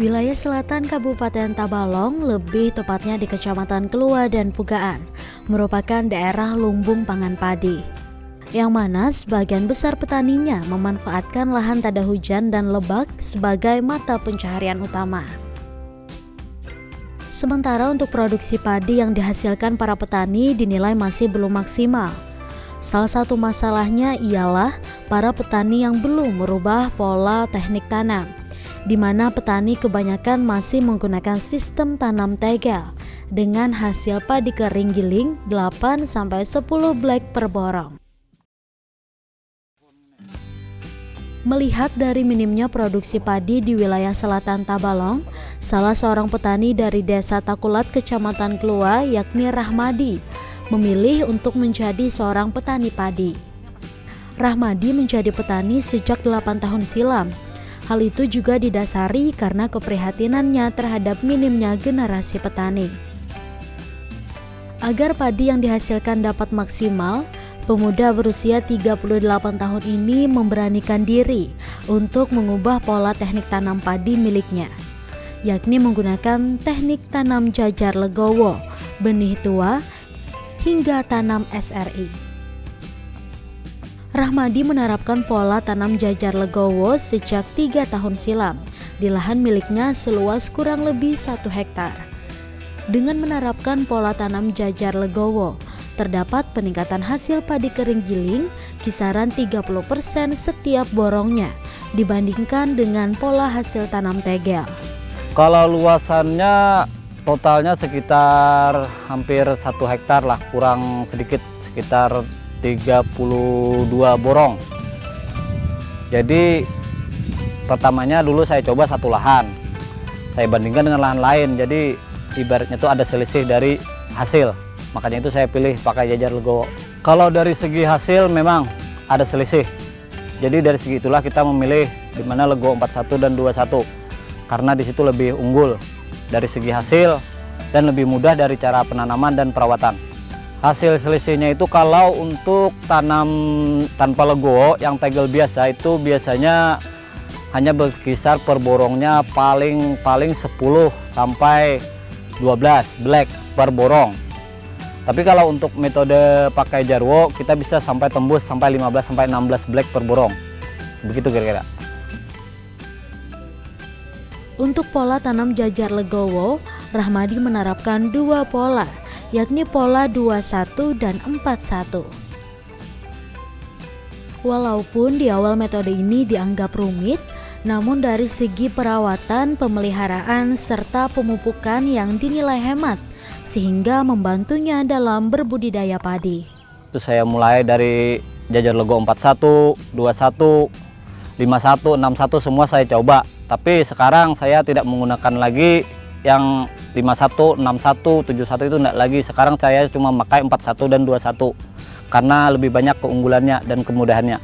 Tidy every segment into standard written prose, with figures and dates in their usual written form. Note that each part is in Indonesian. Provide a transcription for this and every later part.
Wilayah selatan Kabupaten Tabalong, lebih tepatnya di Kecamatan Kelua dan Pugaan, merupakan daerah lumbung pangan padi, yang mana sebagian besar petaninya memanfaatkan lahan tada hujan dan lebak sebagai mata pencaharian utama. Sementara untuk produksi padi yang dihasilkan para petani dinilai masih belum maksimal. Salah satu masalahnya ialah para petani yang belum merubah pola teknik tanam, di mana petani kebanyakan masih menggunakan sistem tanam tegel dengan hasil padi kering giling 8-10 blek per borong. Melihat dari minimnya produksi padi di wilayah selatan Tabalong, salah seorang petani dari Desa Takulat, Kecamatan Kelua, yakni Rahmadi, memilih untuk menjadi seorang petani padi. Rahmadi menjadi petani sejak 8 tahun silam. Hal itu juga didasari karena keprihatinannya terhadap minimnya generasi petani. Agar padi yang dihasilkan dapat maksimal, pemuda berusia 38 tahun ini memberanikan diri untuk mengubah pola teknik tanam padi miliknya, yakni menggunakan teknik tanam jajar legowo, benih tua, hingga tanam SRI. Rahmadi menerapkan pola tanam jajar legowo sejak 3 tahun silam di lahan miliknya seluas kurang lebih 1 hektar. Dengan menerapkan pola tanam jajar legowo, terdapat peningkatan hasil padi kering giling kisaran 30% setiap borongnya dibandingkan dengan pola hasil tanam tegel. Kalau luasannya totalnya sekitar hampir 1 hektar lah, kurang sedikit, sekitar 32 borong. Jadi pertamanya dulu saya coba satu lahan, saya bandingkan dengan lahan lain, jadi ibaratnya itu ada selisih dari hasil, makanya itu saya pilih pakai jajar legowo. Kalau dari segi hasil memang ada selisih, jadi dari segi itulah kita memilih di mana legowo 41 dan 21, karena di situ lebih unggul dari segi hasil dan lebih mudah dari cara penanaman dan perawatan. Hasil selisihnya itu kalau untuk tanam tanpa legowo yang tegel biasa itu biasanya hanya berkisar per borongnya paling 10 sampai 12 blek per borong. Tapi kalau untuk metode pakai jarwo kita bisa sampai tembus sampai 15 sampai 16 blek per borong. Begitu kira-kira. Untuk pola tanam jajar legowo, Rahmadi menerapkan 2 pola, yakni pola 21 dan 41. Walaupun di awal metode ini dianggap rumit, namun dari segi perawatan, pemeliharaan, serta pemupukan yang dinilai hemat, sehingga membantunya dalam berbudidaya padi. Itu saya mulai dari jajar legowo 41, 21, 51, 61 semua saya coba. Tapi sekarang saya tidak menggunakan lagi yang 51, 61, 71 itu enggak lagi. Sekarang saya cuma pakai 41 dan 21 karena lebih banyak keunggulannya dan kemudahannya.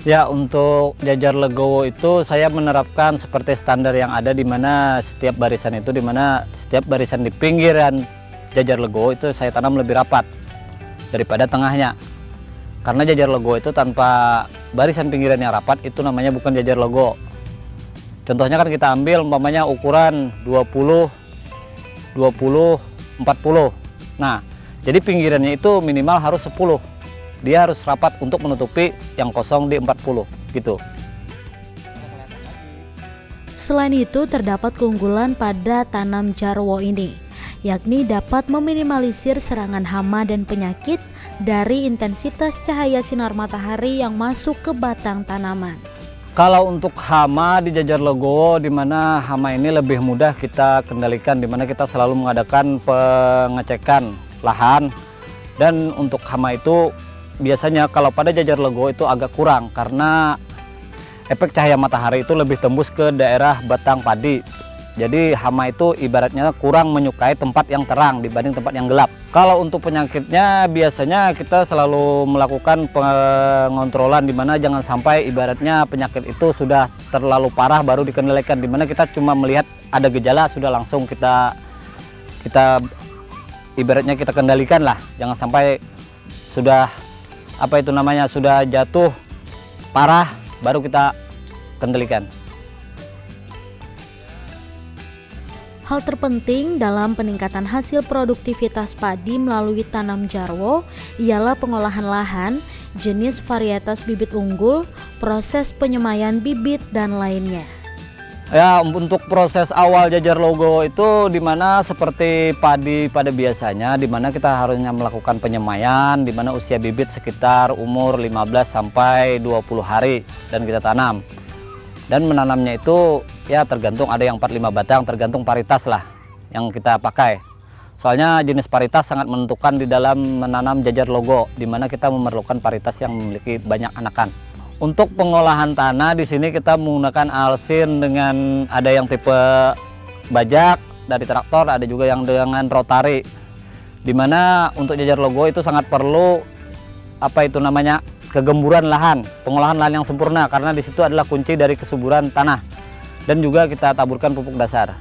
Ya, untuk jajar legowo itu saya menerapkan seperti standar yang ada, di mana setiap barisan itu, di mana setiap barisan di pinggiran jajar legowo itu saya tanam lebih rapat daripada tengahnya. Karena jajar legowo itu tanpa barisan pinggiran yang rapat itu namanya bukan jajar legowo. Contohnya kan kita ambil umpamanya ukuran 20, 20, 40. Nah, jadi pinggirannya itu minimal harus 10. Dia harus rapat untuk menutupi yang kosong di 40 gitu. Selain itu, terdapat keunggulan pada tanam jarwo ini, yakni dapat meminimalisir serangan hama dan penyakit dari intensitas cahaya sinar matahari yang masuk ke batang tanaman. Kalau untuk hama di jajar legowo, di mana hama ini lebih mudah kita kendalikan, di mana kita selalu mengadakan pengecekan lahan, dan untuk hama itu biasanya kalau pada jajar legowo itu agak kurang karena efek cahaya matahari itu lebih tembus ke daerah batang padi. Jadi hama itu ibaratnya kurang menyukai tempat yang terang dibanding tempat yang gelap. Kalau untuk penyakitnya biasanya kita selalu melakukan pengontrolan, di mana jangan sampai ibaratnya penyakit itu sudah terlalu parah baru dikendalikan, di mana kita cuma melihat ada gejala sudah langsung kita ibaratnya kita kendalikan lah. Jangan sampai sudah sudah jatuh parah baru kita kendalikan. Hal terpenting dalam peningkatan hasil produktivitas padi melalui tanam jarwo ialah pengolahan lahan, jenis varietas bibit unggul, proses penyemaian bibit, dan lainnya. Ya, untuk proses awal jajar logo itu dimana seperti padi pada biasanya, dimana kita harusnya melakukan penyemaian, dimana usia bibit sekitar umur 15 sampai 20 hari dan kita tanam. Dan menanamnya itu ya tergantung, ada yang 45 batang, tergantung paritas lah yang kita pakai. Soalnya jenis paritas sangat menentukan di dalam menanam jajar logo, dimana kita memerlukan paritas yang memiliki banyak anakan. Untuk pengolahan tanah di sini kita menggunakan alsin dengan ada yang tipe bajak dari traktor, ada juga yang dengan rotari. Dimana untuk jajar logo itu sangat perlu kegemburan lahan, pengolahan lahan yang sempurna, karena di situ adalah kunci dari kesuburan tanah. Dan juga kita taburkan pupuk dasar.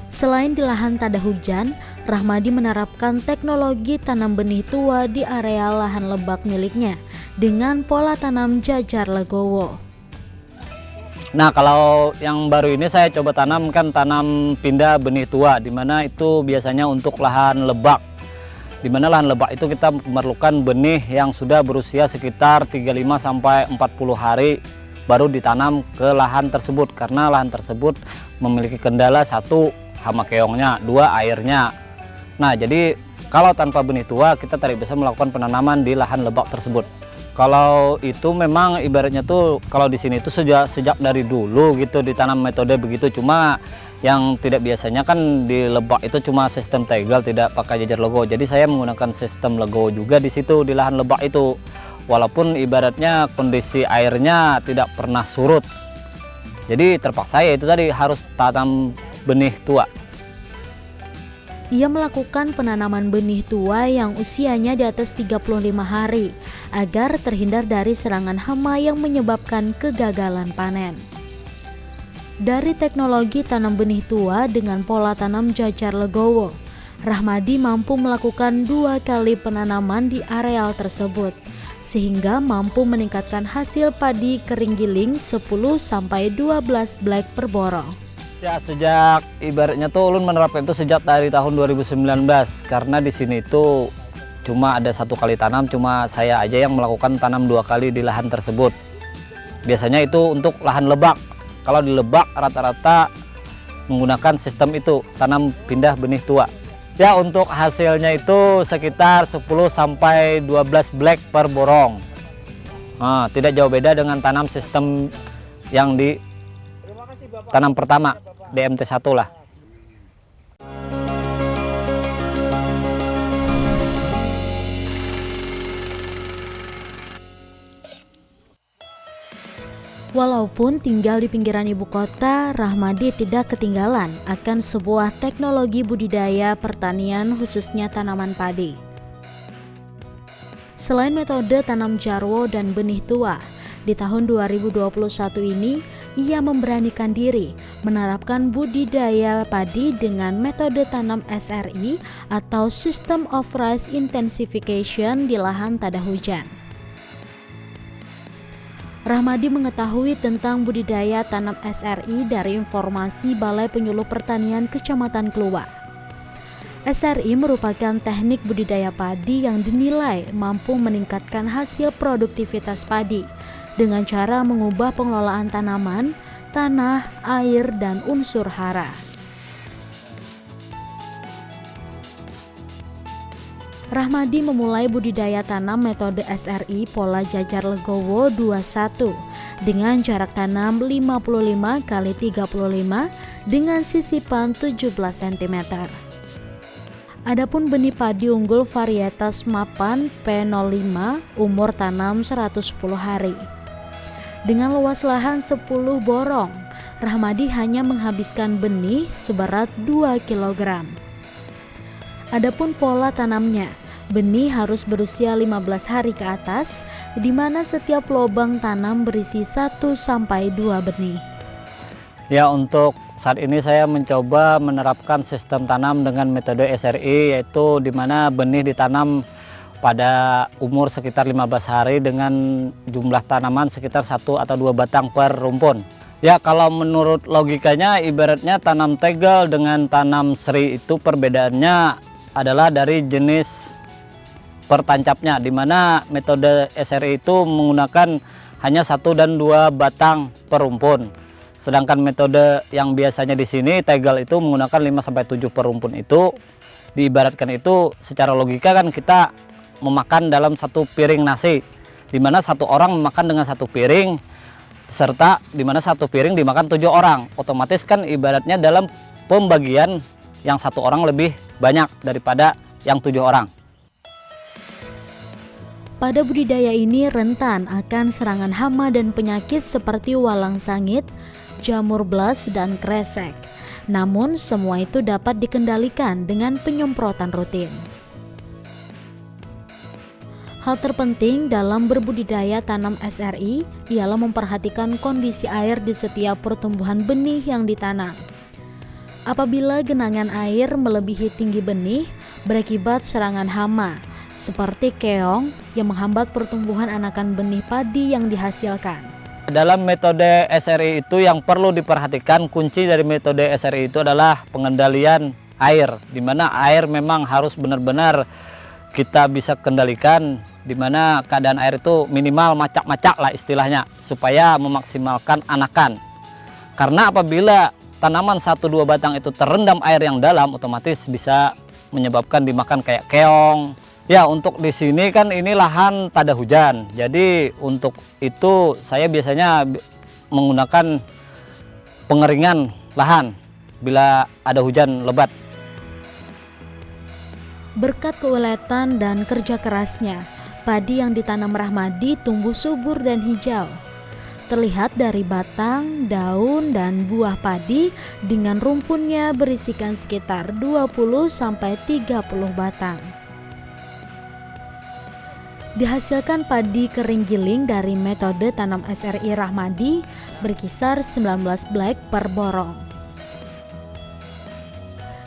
Selain di lahan tak ada hujan, Rahmadi menerapkan teknologi tanam benih tua di area lahan lebak miliknya dengan pola tanam jajar legowo. Nah, kalau yang baru ini saya coba tanam pindah benih tua, dimana itu biasanya untuk lahan lebak. Di mana lahan lebak itu kita memerlukan benih yang sudah berusia sekitar 35 sampai 40 hari baru ditanam ke lahan tersebut, karena lahan tersebut memiliki kendala, satu hama keongnya, dua airnya. Nah, jadi kalau tanpa benih tua kita tidak bisa melakukan penanaman di lahan lebak tersebut. Kalau itu memang ibaratnya tuh kalau di sini tuh sejak dari dulu gitu ditanam metode begitu, cuma yang tidak biasanya kan di lebak itu cuma sistem tegel, tidak pakai jajar logo. Jadi saya menggunakan sistem logo juga di situ di lahan lebak itu. Walaupun ibaratnya kondisi airnya tidak pernah surut. Jadi terpaksa ya itu tadi harus tanam benih tua. Ia melakukan penanaman benih tua yang usianya di atas 35 hari agar terhindar dari serangan hama yang menyebabkan kegagalan panen. Dari teknologi tanam benih tua dengan pola tanam jajar legowo, Rahmadi mampu melakukan 2 kali penanaman di areal tersebut, sehingga mampu meningkatkan hasil padi kering giling 10-12 black per borong. Ya, sejak ibaratnya tuh ulun menerapkan itu sejak dari tahun 2019, karena di sini itu cuma ada 1 kali tanam, cuma saya aja yang melakukan tanam 2 kali di lahan tersebut. Biasanya itu untuk lahan lebak. Kalau di lebak rata-rata menggunakan sistem itu, tanam pindah benih tua. Ya, untuk hasilnya itu sekitar 10-12 black per borong. Nah, tidak jauh beda dengan tanam sistem yang di tanam pertama, DMT1 lah. Walaupun tinggal di pinggiran ibu kota, Rahmadi tidak ketinggalan akan sebuah teknologi budidaya pertanian khususnya tanaman padi. Selain metode tanam jarwo dan benih tua, di tahun 2021 ini ia memberanikan diri menerapkan budidaya padi dengan metode tanam SRI atau System of Rice Intensification di lahan tak ada hujan. Rahmadi mengetahui tentang budidaya tanam SRI dari informasi Balai Penyuluh Pertanian Kecamatan Kluwak. SRI merupakan teknik budidaya padi yang dinilai mampu meningkatkan hasil produktivitas padi dengan cara mengubah pengelolaan tanaman, tanah, air, dan unsur hara. Rahmadi memulai budidaya tanam metode SRI pola jajar legowo 21 dengan jarak tanam 55 x 35 dengan sisipan 17 cm. Adapun benih padi unggul varietas mapan P05 umur tanam 110 hari. Dengan luas lahan 10 borong, Rahmadi hanya menghabiskan benih seberat 2 kg. Adapun pola tanamnya, benih harus berusia 15 hari ke atas, di mana setiap lubang tanam berisi 1-2 benih. Ya, untuk saat ini saya mencoba menerapkan sistem tanam dengan metode SRI, yaitu di mana benih ditanam pada umur sekitar 15 hari dengan jumlah tanaman sekitar 1 atau 2 batang per rumpun. Ya, kalau menurut logikanya ibaratnya tanam tegel dengan tanam seri itu perbedaannya adalah dari jenis pertancapnya, di mana metode SRI itu menggunakan hanya 1 dan 2 batang per rumpun. Sedangkan metode yang biasanya di sini tegel itu menggunakan 5 sampai 7 per rumpun. Itu diibaratkan itu secara logika kan kita memakan dalam 1 piring nasi, di mana 1 orang memakan dengan 1 piring, serta di mana 1 piring dimakan 7 orang. Otomatis kan ibaratnya dalam pembagian yang 1 orang lebih banyak daripada yang 7 orang. Pada budidaya ini rentan akan serangan hama dan penyakit seperti walang sangit, jamur blas, dan kresek. Namun semua itu dapat dikendalikan dengan penyemprotan rutin. Hal terpenting dalam berbudidaya tanam SRI ialah memperhatikan kondisi air di setiap pertumbuhan benih yang ditanam. Apabila genangan air melebihi tinggi benih, berakibat serangan hama, seperti keong yang menghambat pertumbuhan anakan benih padi yang dihasilkan. Dalam metode SRI itu yang perlu diperhatikan, kunci dari metode SRI itu adalah pengendalian air, di mana air memang harus benar-benar kita bisa kendalikan, di mana keadaan air itu minimal macak-macak lah istilahnya, supaya memaksimalkan anakan. Karena apabila tanaman 1-2 batang itu terendam air yang dalam, otomatis bisa menyebabkan dimakan kayak keong. Ya, untuk di sini kan ini lahan tada hujan. Jadi untuk itu saya biasanya menggunakan pengeringan lahan bila ada hujan lebat. Berkat keuletan dan kerja kerasnya, padi yang ditanam Rahmadi tumbuh subur dan hijau. Terlihat dari batang, daun, dan buah padi dengan rumpunnya berisikan sekitar 20-30 batang. Dihasilkan padi kering giling dari metode tanam SRI Rahmadi berkisar 19 blek per borong.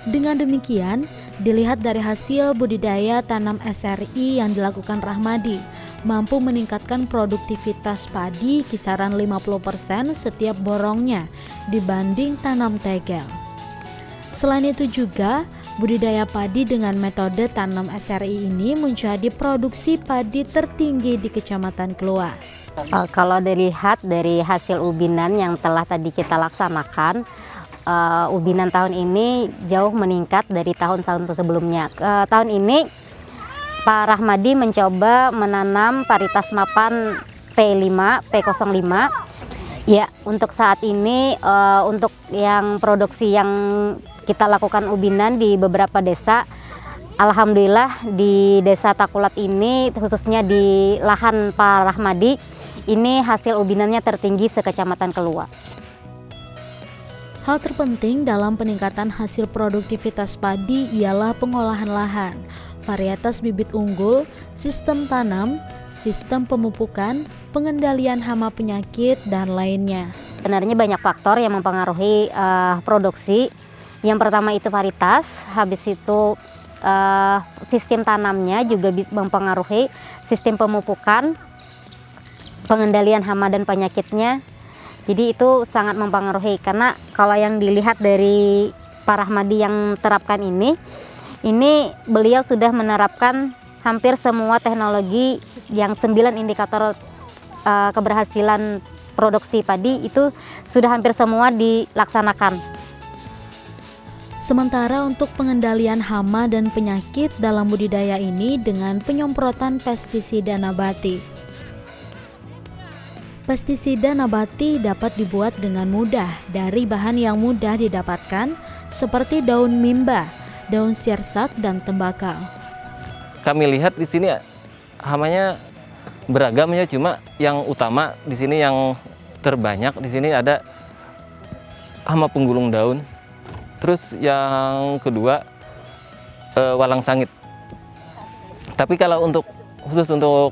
Dengan demikian, dilihat dari hasil budidaya tanam SRI yang dilakukan Rahmadi, mampu meningkatkan produktivitas padi kisaran 50% setiap borongnya dibanding tanam tegel. Selain itu juga, budidaya padi dengan metode tanam SRI ini menjadi produksi padi tertinggi di Kecamatan Kluwa. Kalau dilihat dari hasil ubinan yang telah tadi kita laksanakan, ubinan tahun ini jauh meningkat dari tahun-tahun sebelumnya. Tahun ini Pak Rahmadi mencoba menanam varietas mapan P5, P05. Ya, untuk saat ini untuk yang produksi yang kita lakukan ubinan di beberapa desa, alhamdulillah di Desa Takulat ini, khususnya di lahan Pak Rahmadi, ini hasil ubinannya tertinggi se-Kecamatan Kluwa. Hal terpenting dalam peningkatan hasil produktivitas padi ialah pengolahan lahan, varietas bibit unggul, sistem tanam, sistem pemupukan, pengendalian hama penyakit, dan lainnya. Sebenarnya banyak faktor yang mempengaruhi produksi. Yang pertama itu varietas, habis itu sistem tanamnya juga bisa mempengaruhi, sistem pemupukan, pengendalian hama dan penyakitnya. Jadi itu sangat mempengaruhi, karena kalau yang dilihat dari Pak Rahmadi yang terapkan ini beliau sudah menerapkan hampir semua teknologi yang 9 indikator keberhasilan produksi padi itu sudah hampir semua dilaksanakan. Sementara untuk pengendalian hama dan penyakit dalam budidaya ini dengan penyemprotan pestisida nabati. Pestisida nabati dapat dibuat dengan mudah dari bahan yang mudah didapatkan seperti daun mimba, daun sirsak, dan tembakau. Kami lihat di sini hamanya beragam ya, cuma yang utama di sini yang terbanyak di sini ada hama penggulung daun. Terus yang kedua walang sangit. Tapi kalau khusus untuk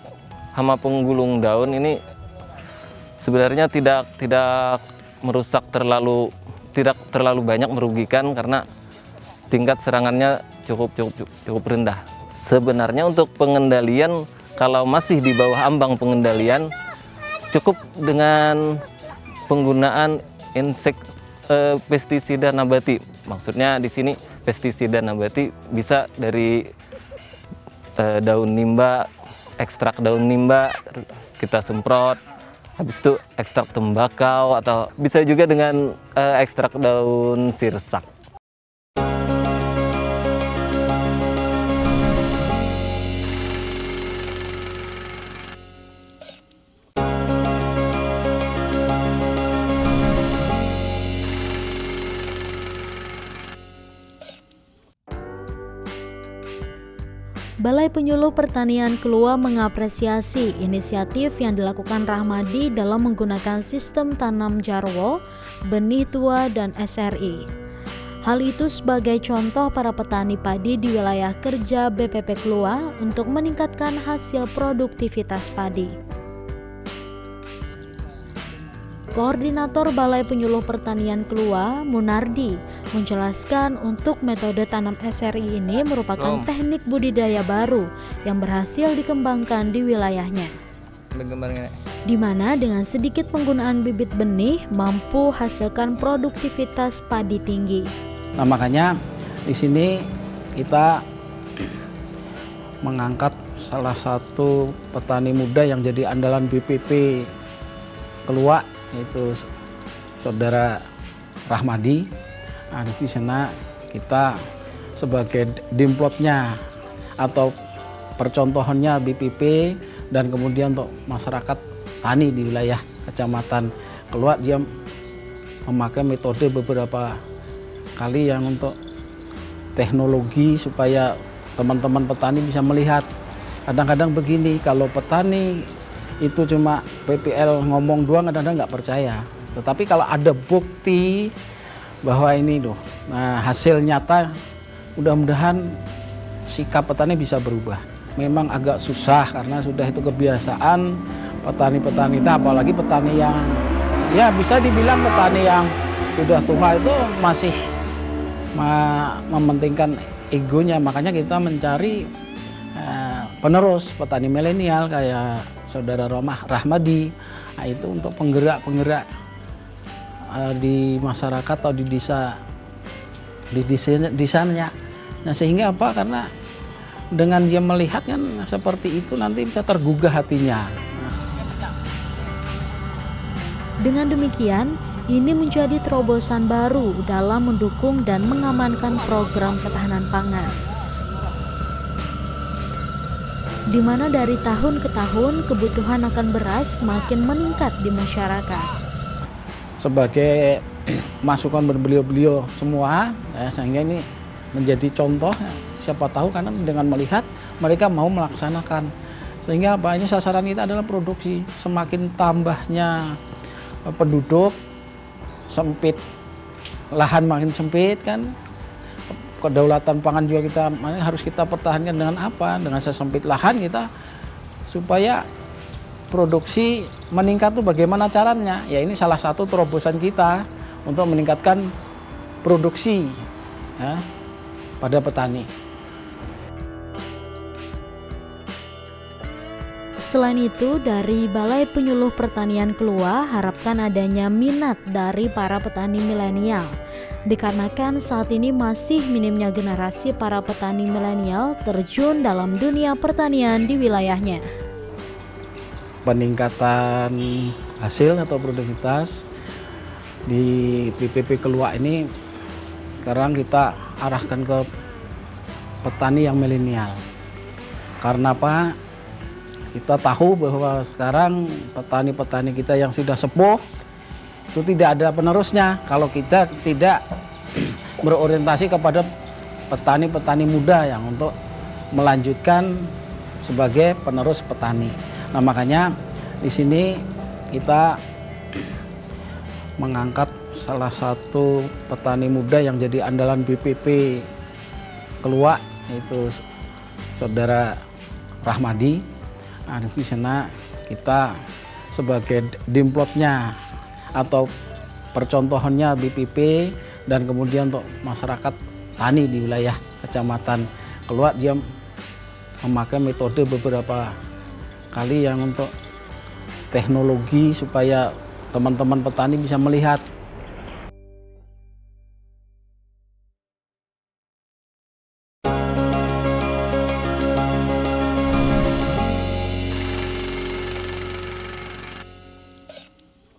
hama penggulung daun ini sebenarnya tidak merusak tidak terlalu banyak merugikan, karena tingkat serangannya cukup rendah. Sebenarnya untuk pengendalian, kalau masih di bawah ambang pengendalian, cukup dengan penggunaan pestisida nabati. Maksudnya di sini pestisida nabati bisa dari daun nimba, ekstrak daun nimba kita semprot. Habis itu ekstrak tembakau atau bisa juga dengan ekstrak daun sirsak. Balai Penyuluh Pertanian Kelua mengapresiasi inisiatif yang dilakukan Rahmadi dalam menggunakan sistem tanam Jarwo, benih tua, dan SRI. Hal itu sebagai contoh para petani padi di wilayah kerja BPP Kelua untuk meningkatkan hasil produktivitas padi. Koordinator Balai Penyuluh Pertanian Kelua, Munardi, menjelaskan untuk metode tanam SRI ini merupakan teknik budidaya baru yang berhasil dikembangkan di wilayahnya. Di mana dengan sedikit penggunaan bibit benih mampu hasilkan produktivitas padi tinggi. Nah, makanya di sini kita mengangkat salah satu petani muda yang jadi andalan BPP Kelua, yaitu saudara Rahmadi. Nah, di sana kita sebagai dimplotnya atau percontohannya BPP dan kemudian untuk masyarakat tani di wilayah Kecamatan Kelua, dia memakai metode beberapa kali yang untuk teknologi supaya teman-teman petani bisa melihat. Kadang-kadang begini, kalau petani itu cuma PPL ngomong doang kadang-kadang nggak percaya. Tetapi kalau ada bukti bahwa ini hasil nyata, mudah-mudahan sikap petani bisa berubah. Memang agak susah karena sudah itu kebiasaan petani-petani kita, apalagi petani yang ya bisa dibilang petani yang sudah tua itu masih mementingkan egonya. Makanya kita mencari penerus petani milenial kayak saudara Rahmadi. Nah, itu untuk penggerak-penggerak di masyarakat atau di desanya. Nah, sehingga apa? Karena dengan dia melihat kan seperti itu nanti bisa tergugah hatinya. Dengan demikian, ini menjadi terobosan baru dalam mendukung dan mengamankan program ketahanan pangan. Di mana dari tahun ke tahun kebutuhan akan beras semakin meningkat di masyarakat. Sebagai masukan berbeliau-beliau semua, sehingga ini menjadi contoh, siapa tahu karena dengan melihat mereka mau melaksanakan. Sehingga apa, ini sasaran kita adalah produksi. Semakin tambahnya penduduk, sempit, lahan makin sempit kan, kedaulatan pangan juga kita harus kita pertahankan dengan apa? Dengan sesempit lahan kita supaya produksi meningkat tuh bagaimana caranya? Ya ini salah satu terobosan kita untuk meningkatkan produksi ya, pada petani. Selain itu, dari Balai Penyuluh Pertanian Kelua harapkan adanya minat dari para petani milenial. Dikarenakan saat ini masih minimnya generasi para petani milenial terjun dalam dunia pertanian di wilayahnya. Peningkatan hasil atau produktivitas di BPP Kelua ini sekarang kita arahkan ke petani yang milenial. Karena apa? Kita tahu bahwa sekarang petani-petani kita yang sudah sepuh itu tidak ada penerusnya kalau kita tidak berorientasi kepada petani-petani muda yang untuk melanjutkan sebagai penerus petani. Nah, makanya di sini kita mengangkat salah satu petani muda yang jadi andalan BPP Kelua, yaitu saudara Rahmadi. Nah, di sana kita sebagai dimplotnya atau percontohannya BPP dan kemudian untuk masyarakat tani di wilayah Kecamatan Kelua, dia memakai metode beberapa kali yang untuk teknologi supaya teman-teman petani bisa melihat